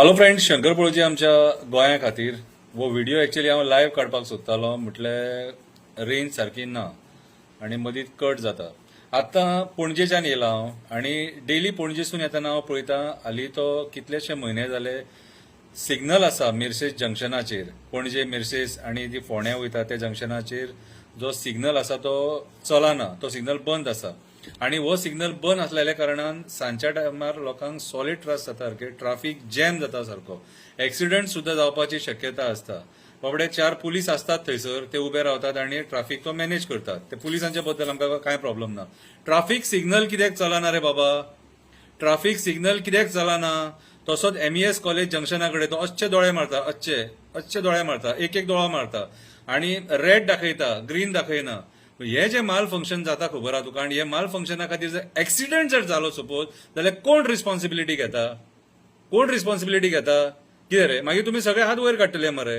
Hello friends, Shankar पळोवची आमच्या गोंया खातीर वो व्हिडिओ एक्चुअली हांव लायव्ह काडपाक सोदतालो, म्हटल्यार रेंज सारकी ना आनी मदींच कट जाता. आतां पणजेच्यान येयला हांव आनी डेली पणजेसून येतना हांव पळयता हालीं तो कितलेशे म्हयने जाले सिग्नल आसा मिर्सेस जंक्शनाचेर, पणजे मिर्सेस आनी जी फोंड्या वयता त्या जंक्शनाचेर जो सिग्नल आसा तो चलना, तो सिग्नल बंद आसा. आणि हो सिग्नल बंद असलेल्या कारणान सांजच्या टायमार लोकांक सॉलिड त्रास जाता सारखे, ट्राफिक जॅम जाता सारको, एक्सिडंट सुद्धा जावपाची शक्यता असता. बाबडे 4 पुलीस असतात थंयसर, ते उबे रावतात आणि ट्राफिक तो मॅनेज करतात. ते पुलिसांच्या बद्दल आमकां काय प्रॉब्लेम ना. ट्राफिक सिग्नल कित्याक चलना रे बाबा? ट्राफिक सिग्नल कित्याक चलना? तसोच MES कॉलेज जंक्शना कडेन तो अच्छे दोळे मारता, अच्छे दोळे मारता, एक दोळो मारता आणि रेड दाखयता, ग्रीन दाखयना. हे जे माल फंक्शन जाता खबर आहा तुका, आणि हे माल फंक्शना खातीर जर एक्सिडंट जर जालो सपोज, जाल्यार कोण रिस्पॉन्सिबिलिटी घेता? कोण रिस्पॉन्सिबिलिटी घेता? कितें रे, मागीर तुम्ही सगळे हात वयर काडटले मरे.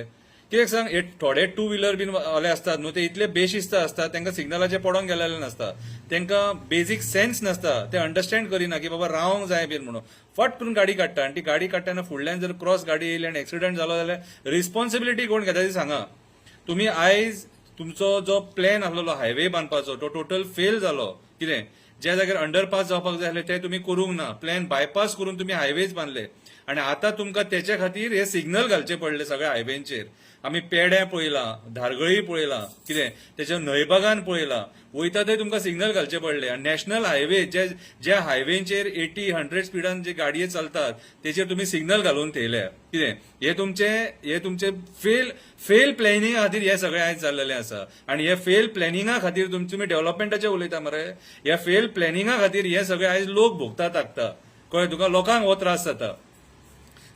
कित्याक सांग, हे थोडे 2 व्हीलर बीन वाले असतात न्हू, ते इतले बेशिस्त असतात, तांकां सिग्नलाचे पडोंक गेलेले नासता, तांकां बेसिक सेन्स नासता, ते अंडरस्टँड करिना की बाबा रावंक जाय बीन म्हणून फट करून गाडी काडटा. आणि ती गाडी काडटाना फुडल्यान जर क्रॉस गाडी येयली आनी एक्सिडंट जालो जाल्यार रिस्पॉन्सिबिलिटी कोण घेता ती सांगा. तुम्ही आयज तुमचो जो प्लॅन आसलो हायवे बांदपाचो तो टोटल फेल जालो. कितें, ज्या जाग्यार अंडरपास जावपाक जाय आसले ते तुम्ही करूंक ना, प्लॅन बायपास करून तुम्ही हायवेज बांदले आणि आता तुमकां त्याच्या खातीर हे सिग्नल घालचे पडले सगळ्या हायवेंचेर. आमी पेड्या पळयलां, धारगळी पळयलां, कितें त्याच्या न्हयबागान पळयलां, वयता थंय तुमकां सिग्नल घालचे पडले. आनी नॅशनल हायवे ज्या हायवेंचेर 80-100 स्पिडान जे गाडये चलतात तेचेर तुम्ही सिग्नल घालून थेयल्या. कितें, हे तुमचे फेल प्लॅनिंगा खातीर हे सगळें आयज जाल्लेलें आसा. आनी हे फेल प्लॅनिंगा खातीर तुमी डेव्हलपमेंटाचे उलयता मरे, ह्या फेल प्लॅनिंगा खातीर हे सगळे आयज लोक भोगतात आसता. कळ्ळें तुका, लोकांक हो त्रास जाता,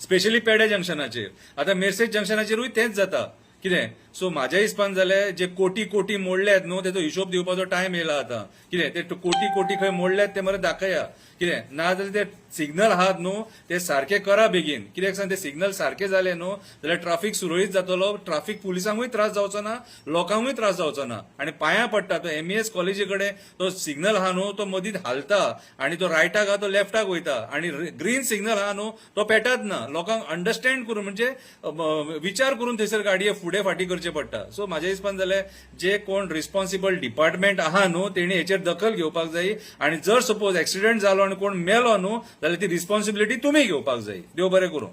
स्पेशली पेडे जंक्शनाचेर. आता मिर्सेस जंक्शनाचेरूय तेंच जाता. कितें, सो म्हाज्या हिसपान जाल्यार जे कोटी मोडल्यात न्हू, तेचो हिशोब दिवपाचो टायम येयला आता. कितें, ते कोटी खंय मोडल्यात ते मरे दाखया. कितें, ना जाल्यार ते सिग्नल आहात न्हू ते सारखे करा बेगीन. कित्याक सांग, ते सिग्नल सारखे जाले न्हू जाल्यार ट्राफिक सुरळीत जातलो, ट्राफिक पुलिसांकूय त्रास जावचो ना, लोकांकूय त्रास जावचो ना. आणि पांयां पडटा तो MES कॉलेजी कडेन तो सिग्नल आहा न्हू तो मदींच हालता आणि तो रायटाक आहा तो लेफ्टाक वयता, आणि ग्रीन सिग्नल आहा न्हू तो पेटत ना. लोकांक अंडरस्टँड करून म्हणजे विचार करून थंयसर गाडये फुडें फाटी करचे पडटा. सो म्हाज्या हिसपान जाल्यार जे कोण रिस्पॉन्सिबल डिपार्टमेंट आहा न्हू तेणी हेचेर दखल घेवपाक जाय. आणि जर सपोज एक्सिडंट जालो आणि कोण मेलो न्हू जाल्यार ती रिस्पॉन्सिबिलिटी तुम्ही घेवपाक जाय. देव बरें करूं.